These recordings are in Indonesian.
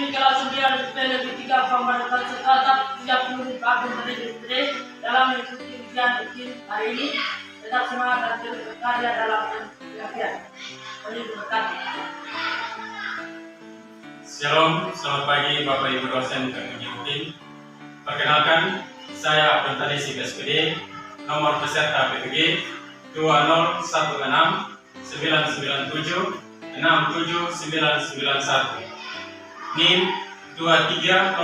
ini kalau 9 lebih 3 pembaruan sekadar 30 tahun tadi dalam mengikuti ujian hari ini. Tetap semangat dan terus berkarya dalam pendidikan. Shalom, selamat pagi Bapak Ibu dosen Kemudi. Perkenalkan, saya Abdul Tani SPD, nomor peserta PPG 2016 997 67991, NIM 2301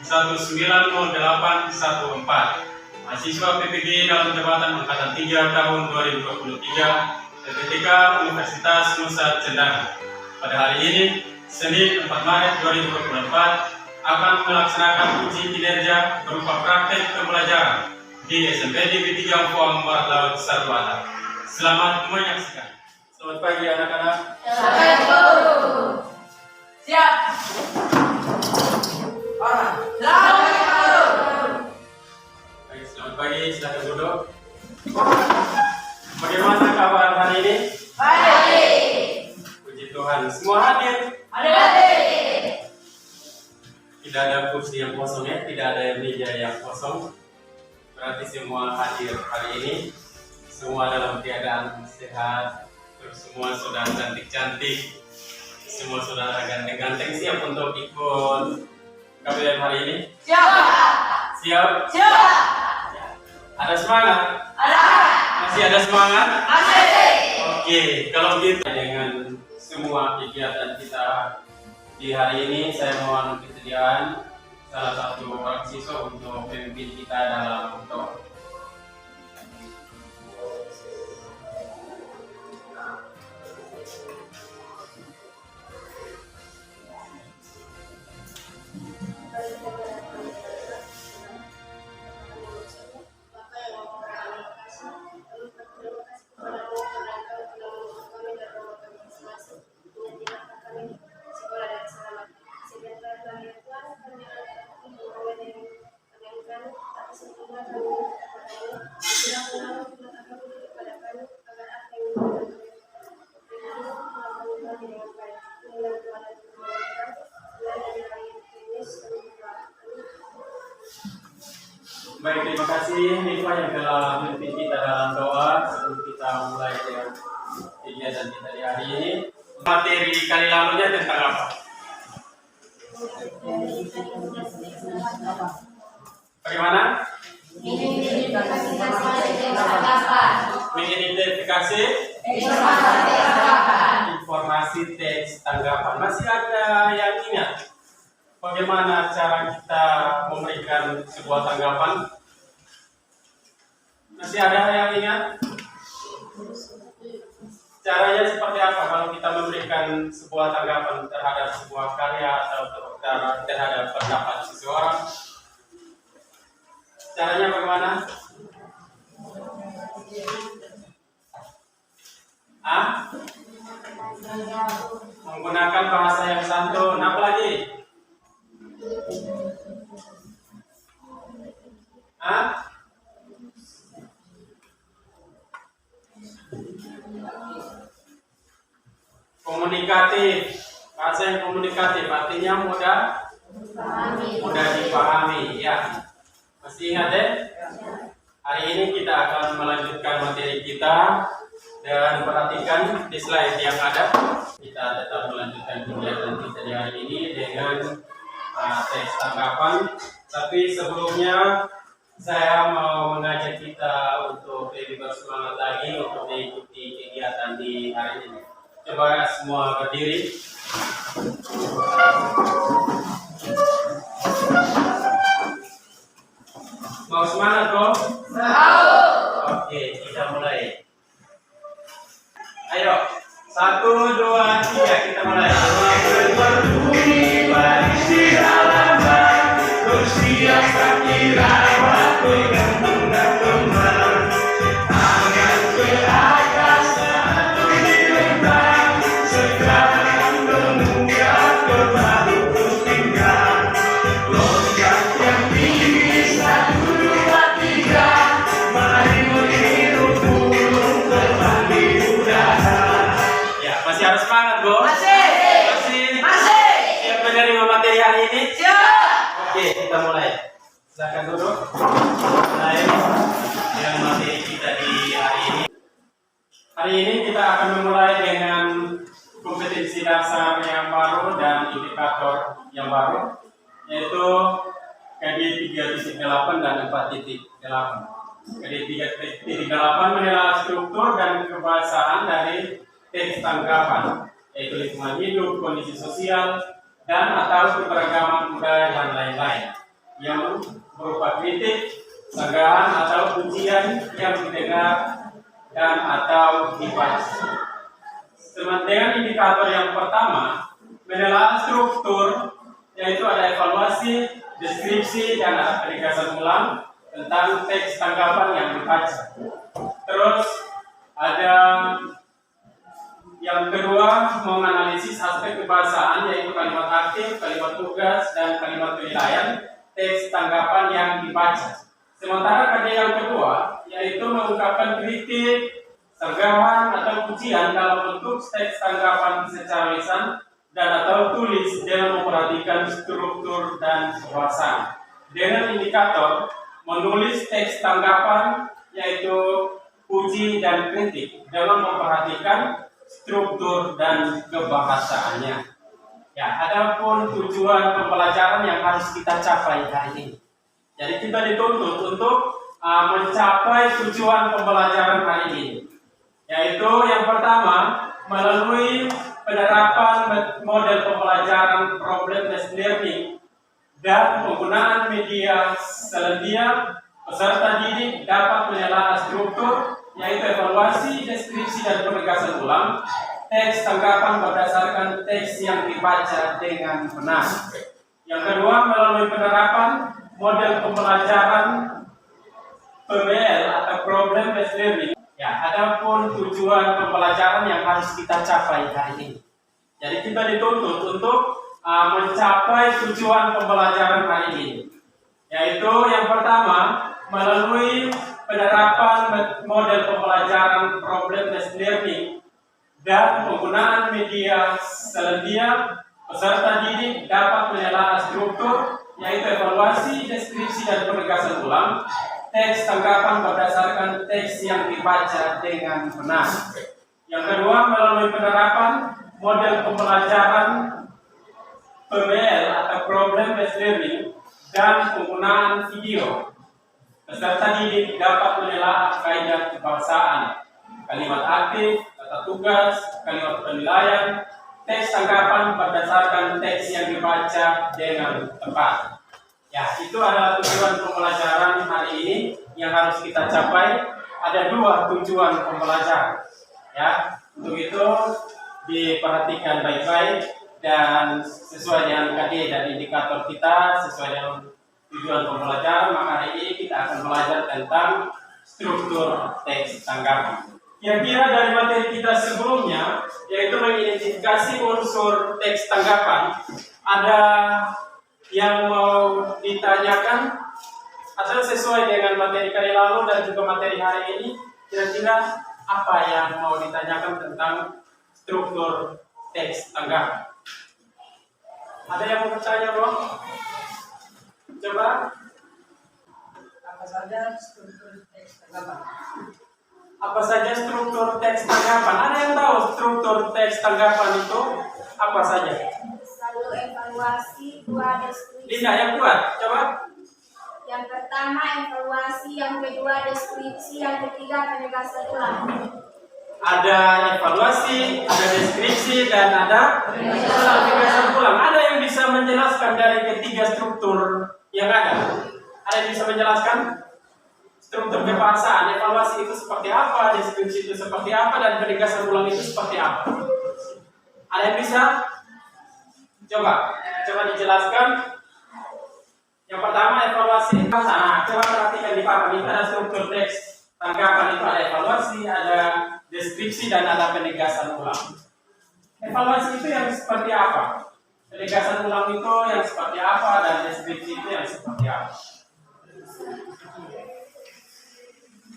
190814. Mahasiswa PPG dalam jabatan Angkatan 3 tahun 2023 PPTK Universitas Nusa Cendana. Pada hari ini, Senin 4 Maret 2024, akan melaksanakan uji kinerja berupa praktek pembelajaran di SMP Negeri 3 Empong Barat Laut Satu Batak. Selamat menyaksikan. Selamat pagi anak-anak. Selamat guru. Siap. Selamat guru. Baik, selamat pagi, silakan duduk. Bagaimana kabar hari ini? Baik. Puji Tuhan, semua hadir. Hadir. Tidak ada kursi yang kosong ya, tidak ada meja yang kosong. Berarti semua hadir hari ini. Semua dalam keadaan sehat. Terus semua sudah cantik-cantik. Semua sudah ganteng-ganteng, siap untuk ikut KBM hari ini? Siap. Siap? Siap. Ada semangat? Ada. Masih ada semangat? Masih. Oke, kalau gitu dengan semua kegiatan kita di hari ini, saya mohon kesediaan salah satu orang siswa untuk memimpin kita dalam doa. Baik, terima kasih Nifah yang telah memimpin kita dalam doa sebelum kita mulai dengan kegiatan kita di hari ini. Materi kali lalunya tentang apa? Bagaimana? Mengidentifikasi informasi teks tanggapan. Masih ada yang ingat bagaimana cara kita memberikan sebuah tanggapan? Masih ada yang ingat? Caranya seperti apa kalau kita memberikan sebuah tanggapan terhadap sebuah karya atau terhadap pendapat seseorang? Caranya bagaimana? Menggunakan bahasa yang santun. Apa lagi? Komunikatif. Bahasa yang komunikatif artinya mudah dipahami ya. Masih ingat ya? Hari ini kita akan melanjutkan materi kita dan perhatikan di slide yang ada. Kita tetap melanjutkan kegiatan kita di hari ini dengan teks tanggapan. Tapi sebelumnya saya mau mengajak kita untuk lebih bersemangat lagi untuk mengikuti kegiatan di hari ini. Coba semua berdiri. Mau semangat bro? Mau. Oke, kita mulai. Ayo, 1, 2, 3, kita mulai. Berbunyi di dalam bersiap kira waktu yang bunga-bunga. Tangan ke atas, satu di lembang. Sekarang menunggak ke bahu tinggal. Loncat yang tinggi, 1, 2, 3. Mari menghirup burung terbang di udara. Ya, masih harus semangat, Bos. Masih. Siap dari hari ini? Siap. Oke, kita mulai. Silakan duduk. Mulai dengan materi kita di hari ini. Hari ini kita akan memulai dengan kompetensi dasar yang baru dan indikator yang baru, yaitu KD 3.8 dan 4.8. KD 3.8 menilai struktur dan kebahasaan dari teks tanggapan, yaitu lingkungan hidup, kondisi sosial, dan atau keberagaman budaya dan lain-lain, yang berupa kritik, sanggahan atau pujian yang didengar dan atau dibaca. Dengan indikator yang pertama, menilai struktur, yaitu ada evaluasi, deskripsi, dan ada penegasan ulang tentang teks tanggapan yang dibaca. Terus ada yang kedua, menganalisis aspek kebahasaan, yaitu kalimat aktif, kalimat tugas, dan kalimat penilaian teks tanggapan yang dibaca. Sementara KD yang kedua, yaitu mengungkapkan kritik, sanggahan atau pujian dalam bentuk teks tanggapan secara lisan dan atau tulis dengan memperhatikan struktur dan kebahasaan. Dengan indikator menulis teks tanggapan, yaitu puji dan kritik dengan memperhatikan struktur dan kebahasaannya. Ya, adapun tujuan pembelajaran yang harus kita capai hari ini. Jadi kita dituntut untuk mencapai tujuan pembelajaran hari ini, yaitu yang pertama, melalui penerapan model pembelajaran problem-based learning dan penggunaan media selandia, peserta didik dapat menelaah struktur, yaitu evaluasi, deskripsi, dan penegasan ulang teks tanggapan berdasarkan teks yang dibaca dengan benar. Yang kedua, melalui penerapan model pembelajaran PBL atau problem based learning. Ya, adapun tujuan pembelajaran yang harus kita capai hari ini. Jadi kita dituntut untuk mencapai tujuan pembelajaran hari ini, yaitu yang pertama, melalui penerapan model pembelajaran problem based learning dan penggunaan media selandia, peserta didik dapat menelaah struktur, yaitu evaluasi, deskripsi, dan penegasan ulang teks tanggapan berdasarkan teks yang dibaca dengan benar. Yang kedua, melalui penerapan model pembelajaran PBL atau problem based learning dan penggunaan video, peserta didik dapat menelaah kaidah kebahasaan, kalimat aktif, kata tugas, kalimat penilaian, teks tanggapan berdasarkan teks yang dibaca dengan tepat. Ya, itu adalah tujuan pembelajaran hari ini yang harus kita capai. Ada dua tujuan pembelajaran. Ya, untuk itu diperhatikan baik-baik dan sesuai dengan KD dan indikator kita, sesuai dengan tujuan pembelajaran, maka hari ini kita akan belajar tentang struktur teks tanggapan. Kira-kira dari materi kita sebelumnya, yaitu mengidentifikasi unsur teks tanggapan, ada yang mau ditanyakan atau sesuai dengan materi kali lalu dan juga materi hari ini, kira-kira apa yang mau ditanyakan tentang struktur teks tanggapan? Ada yang mau bertanya, Bro? Coba. Apa saja struktur teks tanggapan? Apa saja struktur teks tanggapan? Ada yang tahu struktur teks tanggapan itu apa saja? Satu, evaluasi. Dua, deskripsi. Linda yang kuat, coba. Yang pertama evaluasi, yang kedua deskripsi, yang ketiga penegasan ulang. Ada evaluasi, ada deskripsi, dan ada penegasan ulang. Ada yang bisa menjelaskan dari ketiga struktur yang ada? Ada yang bisa menjelaskan struktur kebahasaan? Evaluasi itu seperti apa, deskripsi itu seperti apa, dan penegasan ulang itu seperti apa? Ada yang bisa? Coba dijelaskan. Yang pertama evaluasi. Nah, coba perhatikan di papan ini ada struktur teks tanggapan, itu ada evaluasi, ada deskripsi, dan ada penegasan ulang. Evaluasi itu yang seperti apa? Penegasan ulang itu yang seperti apa, dan deskripsi itu yang seperti apa?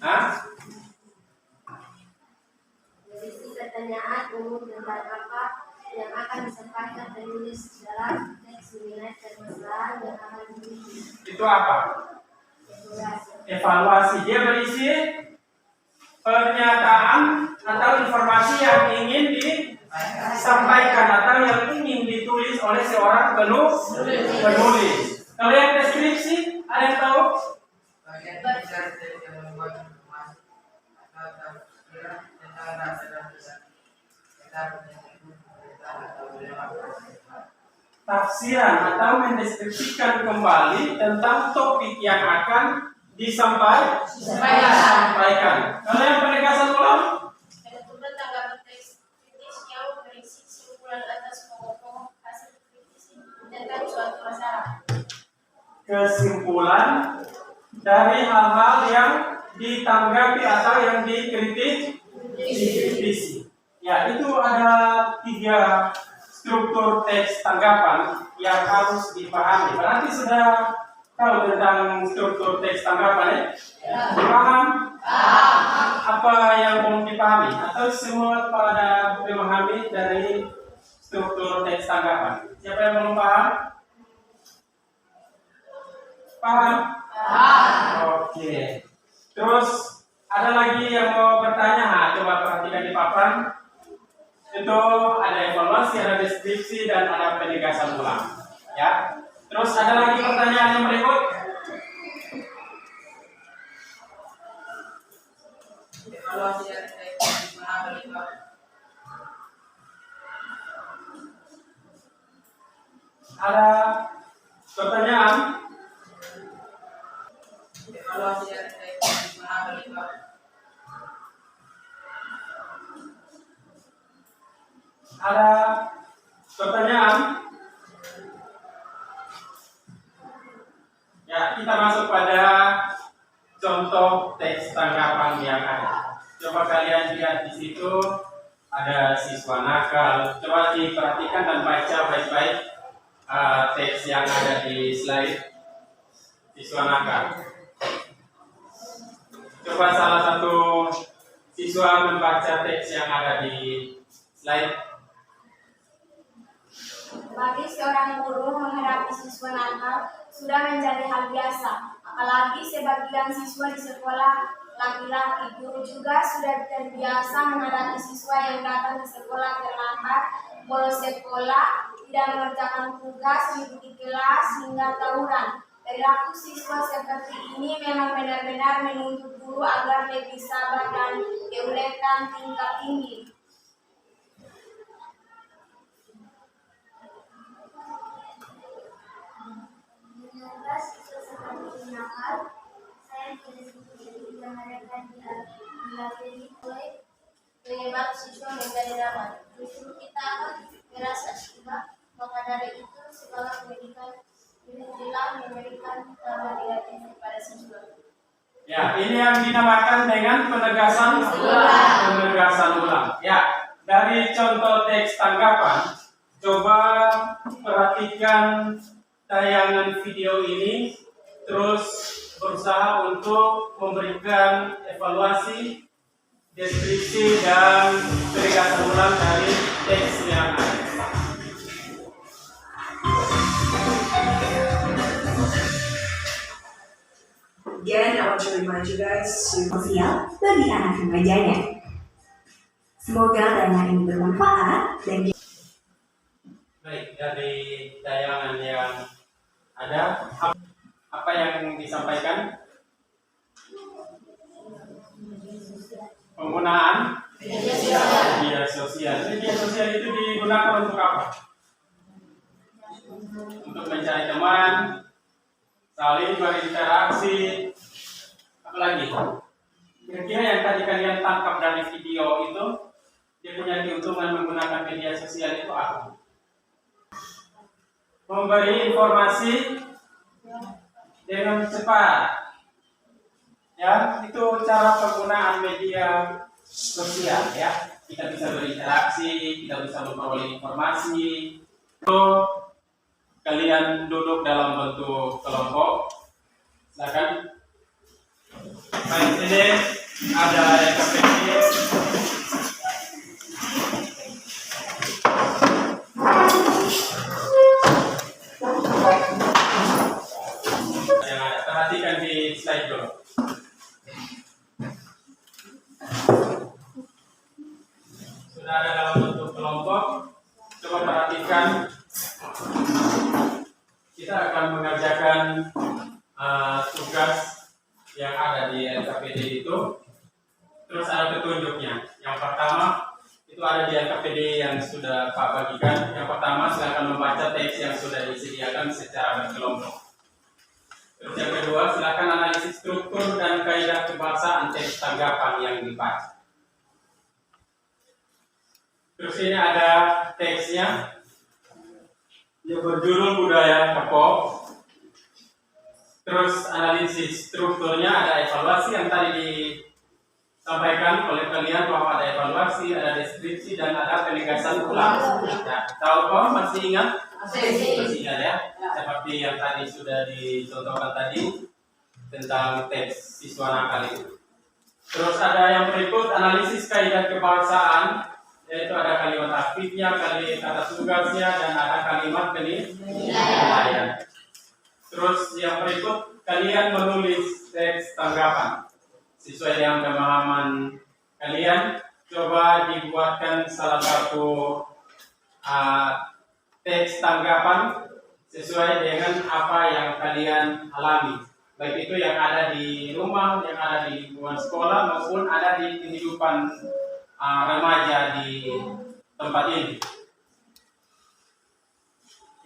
Hah? Berisi pertanyaan umum tentang apa yang akan disampaikan penulis dalam teks Sembilan permasalahan yang akan Itu apa? Evaluasi. Dia berisi pernyataan atau informasi yang ingin disampaikan atau yang ingin ditulis oleh seorang penulis. Kalau yang deskripsi, ada yang tahu? Bagian besar dari yang membuat informasi atau tafsiran tentang rasa dan pesan kita menyebut pemberitaan atau melakukan Tafsiran atau mendeskripsikan kembali tentang topik yang akan disampaikan. Kalau yang penegasan ulang, menentukan tanggapan teks kritis yang berisi kesimpulan atas pokok-pokok hasil kritis tentang suatu masalah. kesimpulan dari hal-hal yang ditanggapi atau yang dikritisi. Ya, itu ada 3 struktur teks tanggapan yang harus dipahami. Berarti sudah tahu tentang struktur teks tanggapan ya? Paham? Apa yang belum dipahami? Atau semua pada memahami dari struktur teks tanggapan? Siapa yang belum paham? Paham? Oke. Terus ada lagi yang mau bertanya? Coba perhatikan di papan. Itu ada evaluasi, ada deskripsi, dan ada penegasan ulang. Ya. Terus ada lagi pertanyaan yang berikut? evaluasi dari teks di mana melihat Ada pertanyaan? evaluasi dari teks di mana melihat Ada pertanyaan? Ya, kita masuk pada contoh teks tanggapan yang ada. Coba kalian lihat di situ ada siswa nakal. Coba diperhatikan dan baca baik-baik teks yang ada di slide siswa nakal. Coba salah satu siswa membaca teks yang ada di slide. Bagi seorang guru menghadapi siswa nakal sudah menjadi hal biasa. Apalagi sebagian siswa di sekolah laki-laki, guru juga sudah terbiasa menghadapi siswa yang datang ke sekolah terlambat, bolos sekolah, tidak mengerjakan tugas, mengikuti kelas, hingga tawuran. Perilaku siswa seperti ini memang benar-benar menuntut guru agar lebih sabar dan keuletan tingkat tinggi. Menyangka siswa seperti nakal, saya tidak sedikit mereka dilatih oleh penyebab siswa menjadi damai. Justru kita akan merasa iba, maka dari itu sekolah pendidikan dibilang memberikan nama negatif kepada siswa. Ya, ini yang dinamakan dengan penegasan ulang. Ya, dari contoh teks tanggapan, coba perhatikan tayangan video ini, terus berusaha untuk memberikan evaluasi, deskripsi, dan penegasan ulang dari teks yang ada. Again, I want to remind you guys to sosial bagi anak remajanya. Semoga tayangan ini bermanfaat dan Baik, dari tayangan yang ada, apa yang disampaikan? Penggunaan media sosial. Media sosial itu digunakan untuk apa? Untuk mencari teman, saling berinteraksi, apa lagi? Kira-kira yang tadi kalian tangkap dari video itu, dia punya keuntungan menggunakan media sosial itu apa? Memberi informasi dengan cepat. Ya, itu cara penggunaan media sosial ya. Kita bisa berinteraksi, kita bisa memperoleh informasi. Itu kalian duduk dalam bentuk kelompok. Silakan. Baik, ini ada yang sudah ada dalam bentuk kelompok. Coba perhatikan, kita akan mengerjakan tugas yang ada di LKPD itu. Terus ada petunjuknya. Yang pertama itu ada di LKPD yang sudah Pak bagikan. Yang pertama, silakan membaca teks yang sudah disediakan secara berkelompok. Terus yang kedua, silakan analisis struktur dan kaidah kebahasaan teks tanggapan yang dibaca. Terus ini ada teksnya yang berjudul Budaya Kepo. Terus analisis strukturnya ada evaluasi yang tadi disampaikan oleh kalian bahwa ada evaluasi, ada deskripsi, dan ada penegasan ulang. Nah, tahu kok masih ingat? Masih ingat ya? Seperti yang tadi sudah dicontohkan tadi tentang teks siswa nakal itu. Terus ada yang berikut analisis kaidah kebahasaan, yaitu ada kalimat aktifnya, kata tugasnya, dan ada kalimat penilaian. Terus yang berikut kalian menulis teks tanggapan sesuai dengan pemahaman kalian. Coba dibuatkan salah satu teks tanggapan sesuai dengan apa yang kalian alami, baik itu yang ada di rumah, yang ada di lingkungan sekolah, maupun ada di kehidupan remaja di tempat ini.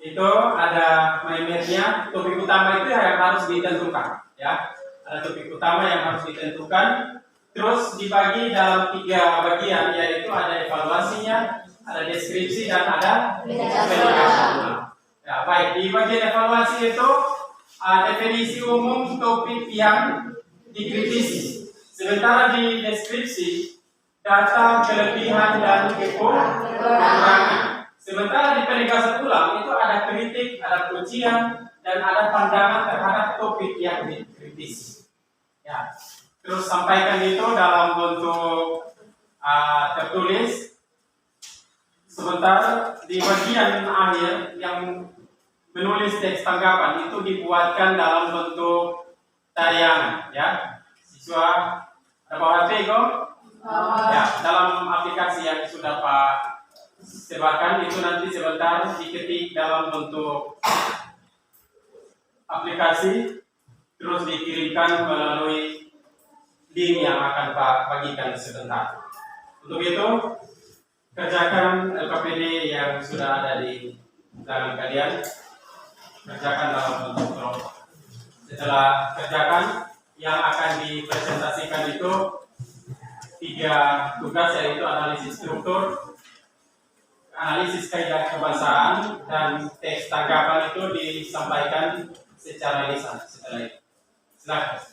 Itu ada primernya, topik utama itu yang harus ditentukan, ya. Ada topik utama yang harus ditentukan, terus dibagi dalam 3 bagian, yaitu ada evaluasinya, ada deskripsi, dan ada penegasan. Ya, baik, di bagian evaluasi itu definisi umum topik yang dikritisi. Sementara di deskripsi data, kelebihan, dan kekurangan. Sementara di penegasan ulang itu ada kritik, ada pujian, dan ada pandangan terhadap topik yang dikritisi. Ya, terus sampaikan itu dalam bentuk tertulis. Sementara di bagian akhir yang menulis teks tanggapan itu dibuatkan dalam bentuk tayangan, ya. Siswa ada bawa HP kok? Ya, dalam aplikasi yang sudah Pak sebarkan itu nanti sebentar diketik dalam bentuk aplikasi, terus dikirimkan melalui link yang akan Pak bagikan sebentar. Untuk itu kerjakan LKPD yang sudah ada di tangan kalian, kerjakan dalam bentuk kelompok. Setelah kerjakan, yang akan dipresentasikan itu 3 tugas, yaitu analisis struktur, analisis kaidah kebahasaan, dan teks tanggapan itu disampaikan secara lisan setelah itu. Silakan.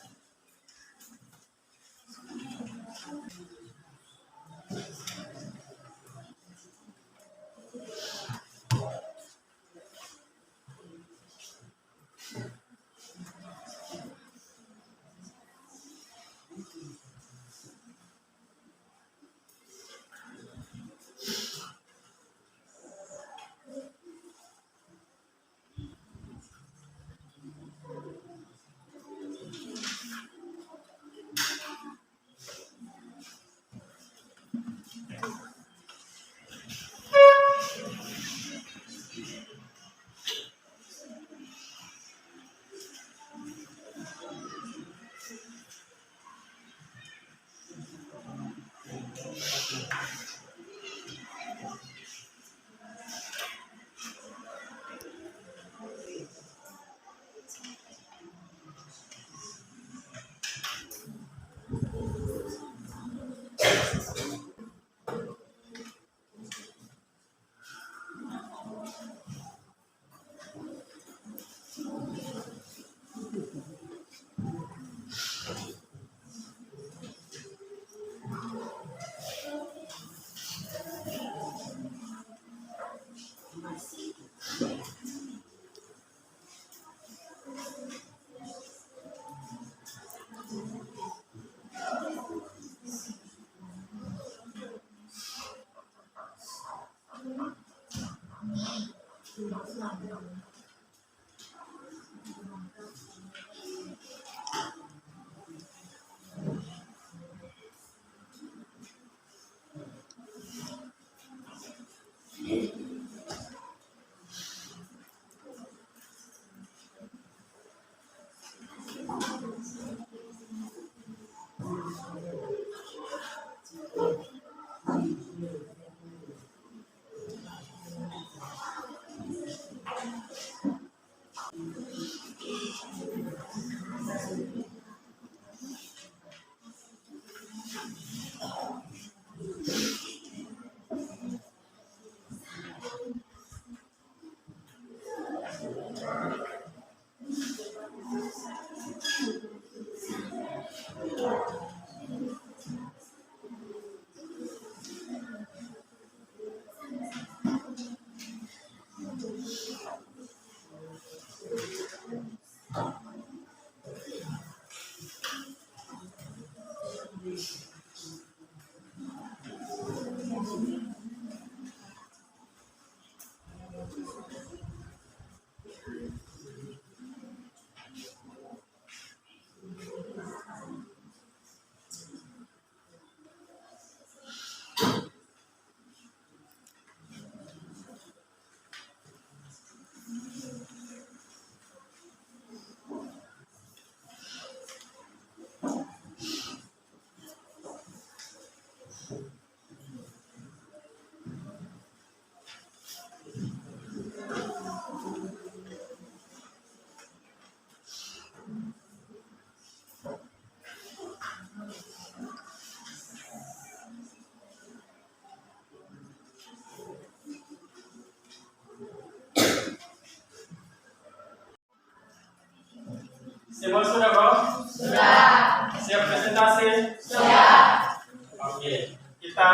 Semua sudah kok? Sudah. Siap presentasi? Siap. Oke, kita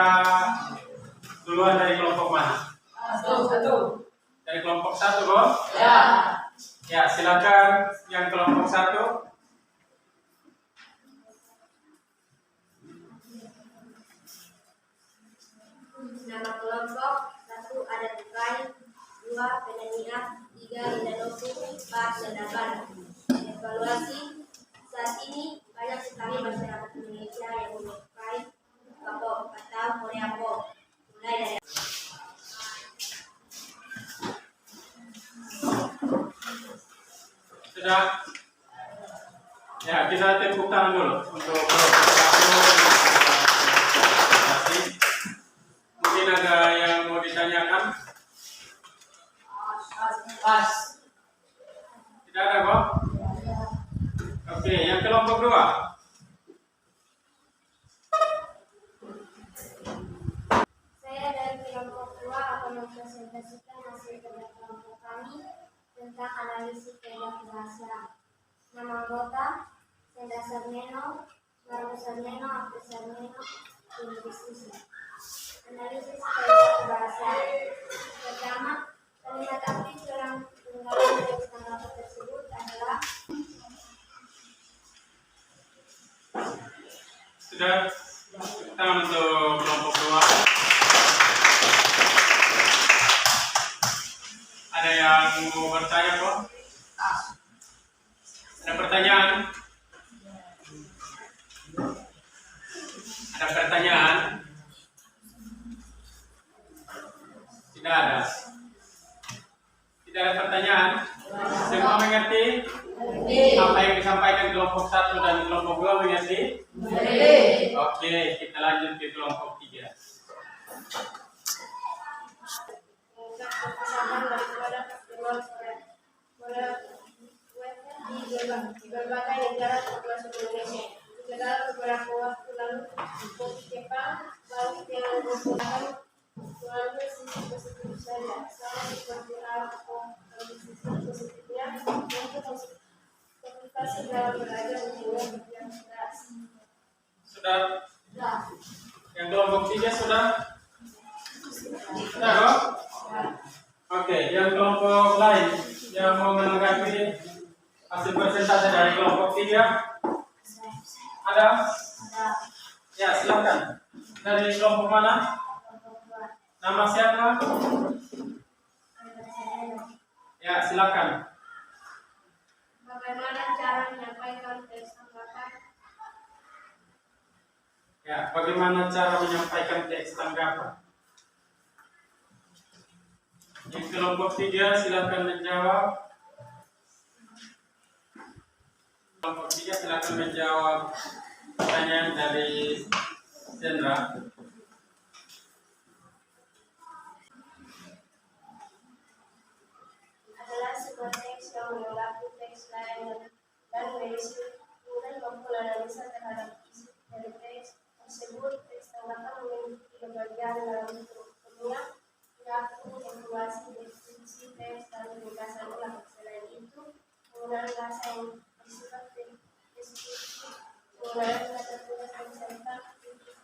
duluan dari kelompok mana? Satu. Dari kelompok 1 kok? Ya. Ya, silakan yang kelompok 1. Nama kelompok 1 ada tukai, 2 penyanyian, 3 indadoku, 4 dadakan. Evaluasi saat ini banyak sekali masyarakat Indonesia yang menyukai K-pop atau Korea pop. Mulai dari Sudah? Ya, kita tepuk tangan dulu untuk kelompok 1. Mungkin ada yang mau ditanyakan? Pas. Tidak ada kok? Oke, yang kelompok 2. saya dari kelompok 2 akan mempresentasikan hasil kerja kelompok kami tentang analisis kerja bahasa. Nama anggota Senda Sarneno, Margo Sarneno, Abdul Sarneno, Inggris. Analisis kerja bahasa. Pertama, kalimat aktif dalam penggunaan teks tanggapan tersebut adalah Sudah? Tepuk tangan untuk kelompok 2. Ada yang mau bertanya kok? Ada pertanyaan? Ada pertanyaan? Tidak ada. Tidak ada pertanyaan? Semua mengerti? Apa yang disampaikan kelompok 1 dan kelompok 2 mengerti? Oke, kita lanjut ke kelompok 3. mengungkap kekesalan daripada pertemuan di berbagai negara termasuk Indonesia. Dalam beberapa waktu lalu, Kopi Jepang balik dengan menggunakan melalui sisi positif saja. Sama seperti sisi positifnya untuk komunikasi dalam belajar dengan yang keras. Sudah? Nah, Yang kelompok 3 sudah? Sudah kok? Oke, yang kelompok lain yang mau menanggapi hasil presentasi dari kelompok 3 ada? Ya, silakan. Dari kelompok mana? Nama siapa? Ya, silakan. bagaimana cara menyampaikan teks tanggapan? Ya, bagaimana cara menyampaikan teks tanggapan? Yang kelompok 3 silakan menjawab. Kelompok 3 silakan menjawab pertanyaan dari Sandra. Adalah sebuah teks yang melengkapi teks lain dan berisi kemudian mampu analisa terhadap isi dari teks tersebut. Teks tanggapan memiliki bagian dalam bentuknya mengaku evaluasi deskripsi teks dan penjelasan ulang. Selain itu, penggunaan bahasa yang bersifat deskripsi, penggunaan kata tulis dan serta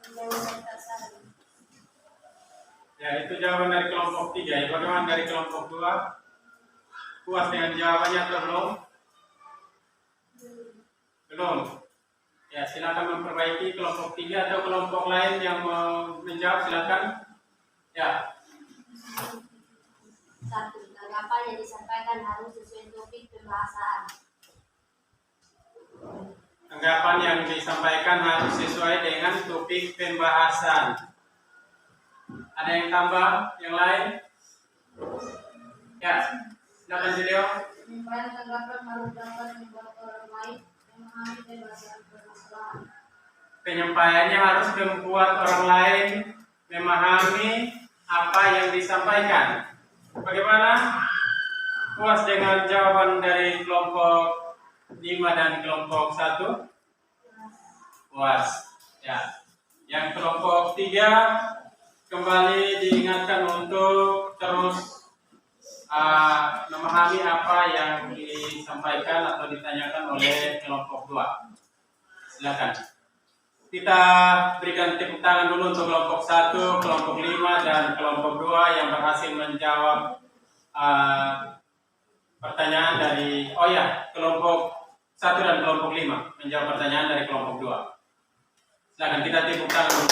yang serta saran. Ya, itu jawaban dari kelompok 3. Ya, bagaimana dari kelompok 2? Puas dengan jawabannya atau belum? Belum. Ya, silakan memperbaiki kelompok 3 atau kelompok lain yang mau menjawab, silakan. Ya, 1. Tanggapan yang disampaikan harus sesuai topik pembahasan. tanggapan yang disampaikan harus sesuai dengan topik pembahasan. Ada yang tambah? Yang lain? Ya, silakan Julio. Penyampaian tanggapan harus dapat membuat orang lain memahami permasalahan. Penyampaiannya harus membuat orang lain memahami apa yang disampaikan. Bagaimana? Puas dengan jawaban dari kelompok 5 dan kelompok 1? Puas. Ya. Yang kelompok 3 kembali diingatkan untuk terus memahami apa yang disampaikan atau ditanyakan oleh kelompok 2. Silakan. Kita berikan tepuk tangan dulu untuk kelompok 1, kelompok 5, dan kelompok 2 yang berhasil menjawab pertanyaan dari kelompok 1 dan kelompok 5 menjawab pertanyaan dari kelompok 2. Silakan kita tepuk tangan dulu.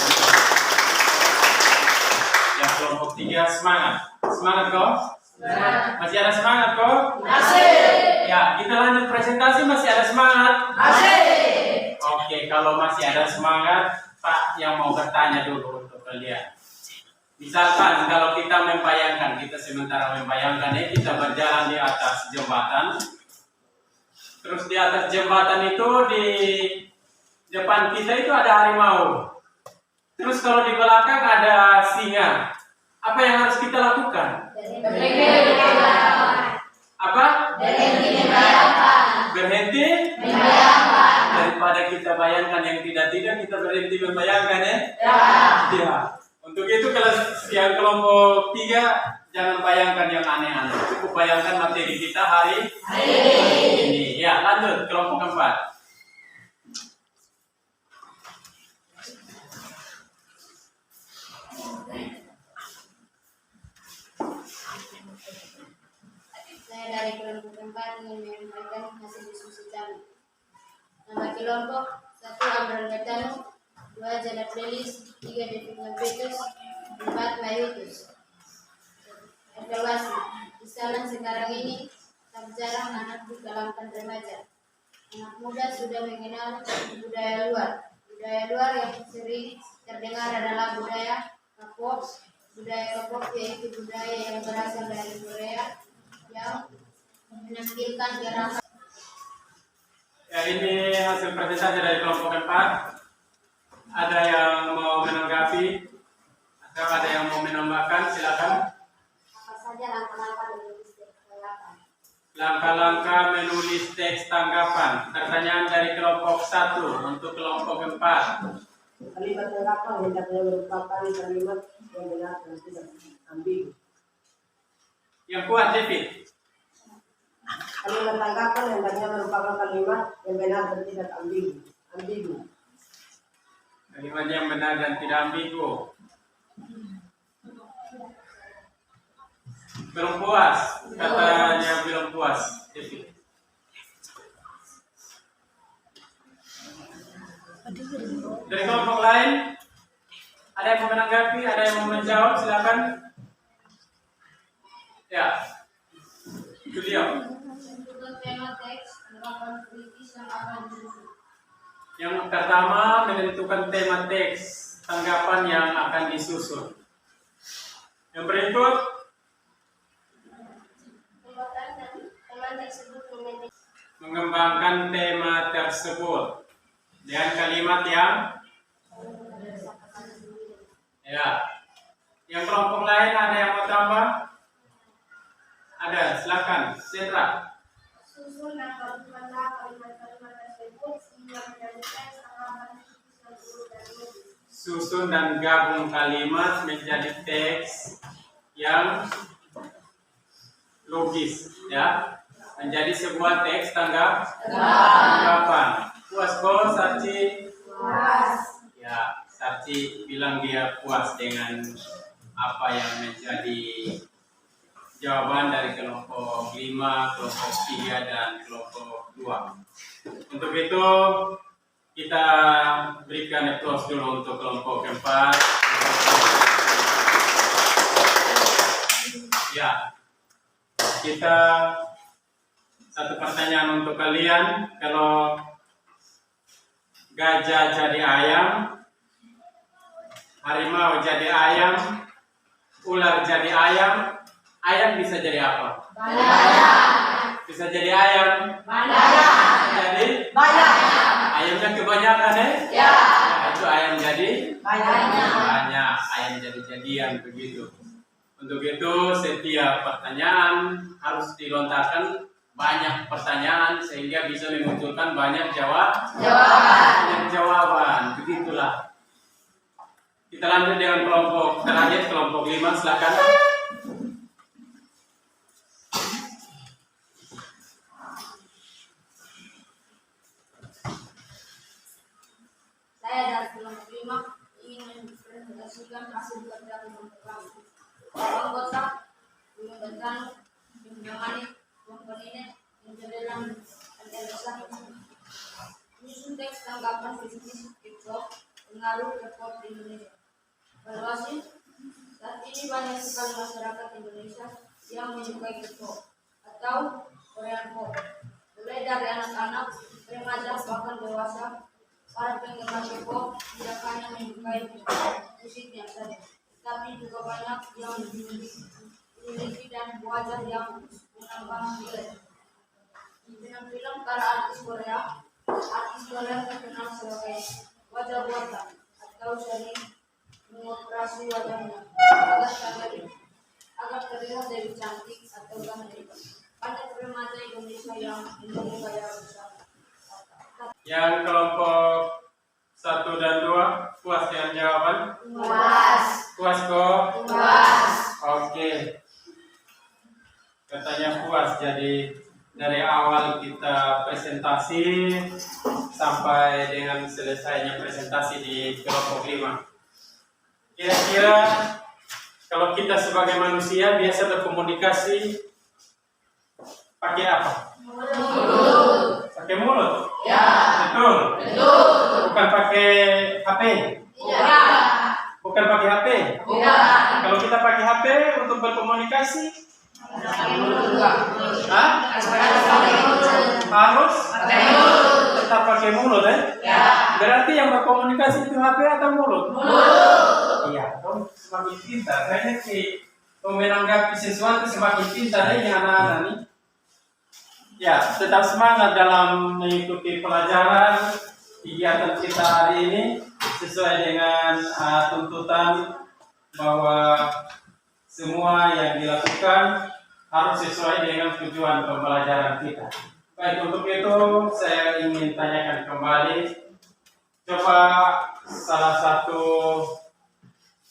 Ya, kelompok 3 semangat. Semangat kok? Masih ada semangat kok? Masih. Ya, kita lanjut presentasi. Masih ada semangat? Masih. Oke, kalau masih ada semangat, Pak yang mau bertanya dulu untuk kalian. Misalkan kalau kita membayangkan, kita sementara membayangkan kita berjalan di atas jembatan. Terus di atas jembatan itu di depan kita itu ada harimau. Terus kalau di belakang ada singa. Apa yang harus kita lakukan? Apa? Berhenti membayangkan. Daripada kita bayangkan yang tidak-tidak, kita berhenti membayangkan ya? Ya. Untuk itu kalau yang kelompok 3 jangan bayangkan yang aneh-aneh. Cukup bayangkan materi kita hari ini. Ya, lanjut kelompok 4. Saya dari kelompok 4 ingin menyampaikan hasil diskusi kami. Nama kelompok 1 Amran Gatano, 2 Janet Lelis, 3 David Nabetus, 4 Mayutus. Evaluasi. Di zaman sekarang ini tak jarang anak dikalangan remaja. Anak muda sudah mengenal budaya luar. Budaya luar yang sering terdengar adalah budaya K-pop. Budaya K-pop yaitu budaya yang berasal dari Korea yang menampilkan gerakan. Ya, ini hasil presentasi dari kelompok 4. Ada yang mau menanggapi atau ada yang mau menambahkan? Silakan. Apa saja langkah-langkah menulis tanggapan? Langkah-langkah menulis teks tanggapan. Pertanyaan dari kelompok 1 untuk kelompok 4. Kalimat tanggapan hendaknya merupakan kalimat yang benar dan tidak ambigu. Yang kuat, David. Kalimat tanggapan hendaknya merupakan kalimat yang benar dan tidak ambigu. Kalimat yang benar dan tidak ambigu. Belum puas, katanya belum puas, David. Dari kelompok lain, ada yang mau menanggapi, ada yang mau menjawab, silakan. Ya, Julio. Untuk tema teks, tanggapan kritis yang akan disusun. Yang pertama, menentukan tema teks, tanggapan yang akan disusun. Yang berikut, mengembangkan tema tersebut dengan kalimat yang Yang kelompok lain ada yang mau tambah? Ada, silakan, Sandra. Susun dan gabungkanlah kalimat-kalimat tersebut sehingga menjadi teks tanggapan yang urut dan logis. Susun dan gabung kalimat menjadi teks yang logis, ya. Menjadi sebuah teks tanggapan. Puas kok, Sarci? Puas. Ya, Sarci bilang dia puas dengan apa yang menjadi jawaban dari kelompok 5, kelompok 3, dan kelompok 2. Untuk itu, kita berikan applause dulu untuk kelompok 4. Ya, kita satu pertanyaan untuk kalian. Kalau gajah jadi ayam, harimau jadi ayam, ular jadi ayam, ayam bisa jadi apa? Banyak. Bisa jadi ayam. Banyak. Jadi Banyak. ayamnya kebanyakan ya? Ya. Itu ayam jadi Banyak. ayam jadi jadian begitu. Untuk itu setiap pertanyaan harus dilontarkan banyak pertanyaan sehingga bisa memunculkan banyak jawaban. Begitulah. Kita lanjut dengan kelompok terakhir, kelompok 5, silakan. sedang memperbaiki. Anggota Bintang Bintangani komponennya menjadikan analisis menyusun teks tanggapan bisnis TikTok pengaruh ekspor di Indonesia. Evaluasi saat ini banyak sekali masyarakat Indonesia yang menyukai TikTok atau Korean pop, mulai dari anak-anak, remaja, bahkan dewasa. Para penggemar K-pop tidak hanya menyukai musiknya saja, tapi juga banyak yang memiliki dan wajah yang menambah nilai. Film-film para artis Korea terkenal sebagai wajah buatan atau sering mengoperasi wajahnya agar terlihat lebih cantik atau ganteng. Banyak remaja Indonesia yang memiliki gaya besar. Yang kelompok 1 dan 2 puas dengan jawaban? Puas. Puas kok? Puas. Oke. Katanya puas, jadi dari awal kita presentasi sampai dengan selesainya presentasi di kelompok 5. Kira-kira kalau kita sebagai manusia biasa berkomunikasi pakai apa? Mulut. Pakai mulut? Ya. Betul? Betul. Bukan pakai HP? Tidak. Bukan pakai HP? Tidak. Kalau kita pakai HP untuk berkomunikasi, hah? Harus tetap pakai mulut, Ya. Berarti yang berkomunikasi itu HP atau mulut? Mulut. Iya, dong semakin pintar. Kayaknya si menanggapi sesuatu semakin pintar ini anak-anak nih. Ya, tetap semangat dalam mengikuti pelajaran kegiatan kita hari ini sesuai dengan tuntutan bahwa semua yang dilakukan harus sesuai dengan tujuan pembelajaran kita. Baik, untuk itu saya ingin tanyakan kembali, coba salah satu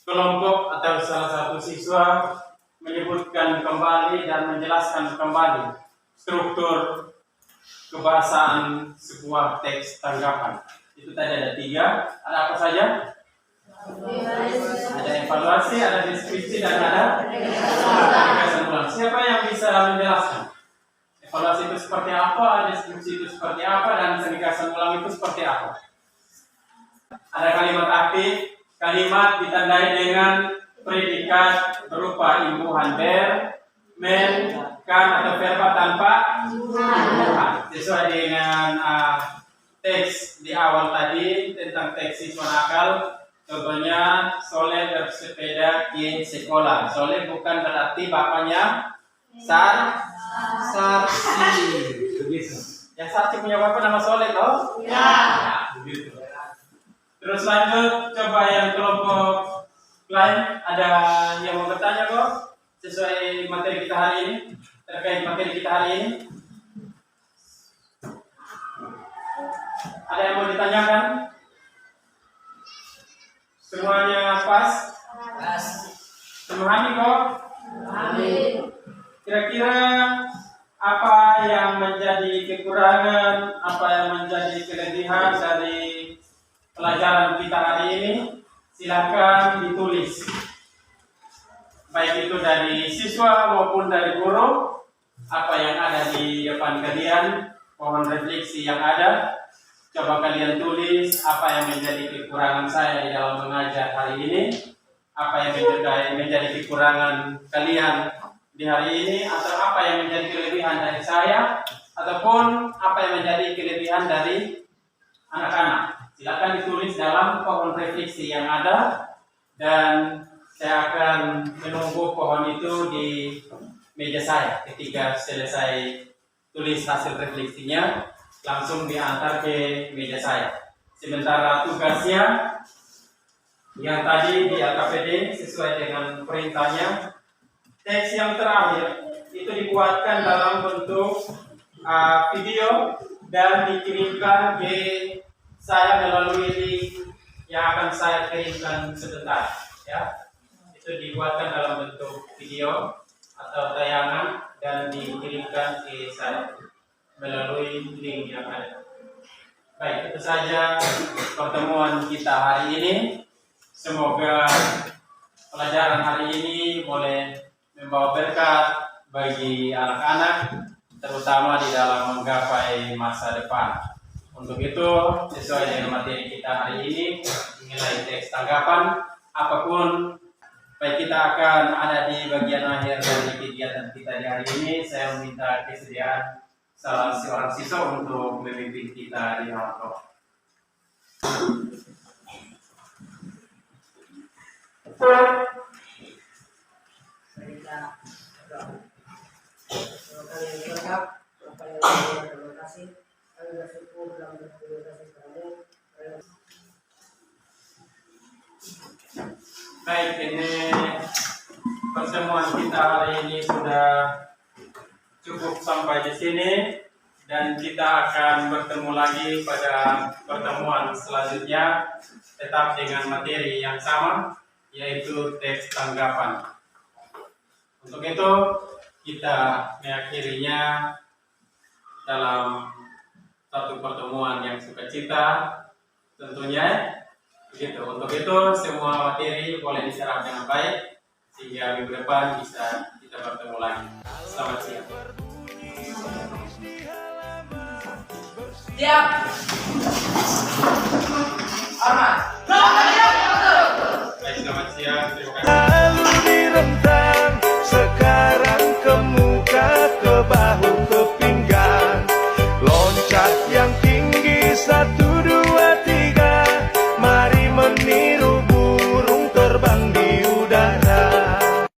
kelompok atau salah satu siswa menyebutkan kembali dan menjelaskan kembali struktur kebahasaan sebuah teks tanggapan. Itu tadi ada 3. Ada apa saja? Ada evaluasi, ada deskripsi, dan ada penegasan ulang. Siapa yang bisa menjelaskan? Evaluasi itu seperti apa, deskripsi itu seperti apa, dan penegasan ulang itu seperti apa? Ada kalimat aktif, kalimat ditandai dengan predikat berupa imbuhan ber, men, kan, atau verba tanpa imbuhan. Sesuai dengan teks di awal tadi tentang teks siswa nakal. Contohnya, Soleh bersepeda ke sekolah. Soleh bukan berarti bapaknya Sarsi. Begitu. Yang Sarsi punya bapak nama Soleh toh? Ya. Begitu. Terus lanjut, coba yang kelompok lain ada yang mau bertanya kok sesuai materi kita hari ini, terkait materi kita hari ini. Ada yang mau ditanyakan? Semuanya pas? Memahami kok? Kira-kira apa yang menjadi kekurangan, apa yang menjadi kelebihan dari pelajaran kita hari ini? Silakan ditulis. Baik itu dari siswa maupun dari guru. Apa yang ada di depan kalian, mohon refleksi yang ada. Coba kalian tulis apa yang menjadi kekurangan saya di dalam mengajar hari ini, apa yang menjadi kekurangan kalian di hari ini, atau apa yang menjadi kelebihan dari saya, ataupun apa yang menjadi kelebihan dari anak-anak. Silakan ditulis dalam pohon refleksi yang ada, dan saya akan menunggu pohon itu di meja saya. Ketika selesai tulis hasil refleksinya, langsung diantar ke meja saya. Sementara tugasnya yang tadi di AKPD sesuai dengan perintahnya, teks yang terakhir itu dibuatkan dalam bentuk video dan dikirimkan ke saya melalui link yang akan saya kirimkan sebentar. Ya, itu dibuatkan dalam bentuk video atau tayangan dan dikirimkan ke saya melalui link yang ada. Baik, itu saja pertemuan kita hari ini. Semoga pelajaran hari ini boleh membawa berkat bagi anak-anak, terutama di dalam menggapai masa depan. Untuk itu, sesuai dengan materi kita hari ini, nilai teks tanggapan, apapun, baik kita akan ada di bagian akhir dari kegiatan kita di hari ini. Saya meminta kesediaan salah seorang siswa untuk memimpin kita di dalam doa. Kalian lengkap, terima kasih. Kami bersyukur dan berterima kasih kepadamu. Baik, ini pertemuan kita hari ini sudah cukup sampai di sini dan kita akan bertemu lagi pada pertemuan selanjutnya tetap dengan materi yang sama, yaitu teks tanggapan. Untuk itu kita mengakhirinya dalam satu pertemuan yang sukacita tentunya. Begitu. Untuk itu semua materi boleh diserap dengan baik sehingga minggu depan bisa kita bertemu lagi. Selamat siang. Siap. Hormat. Baik, selamat siang. Terima kasih.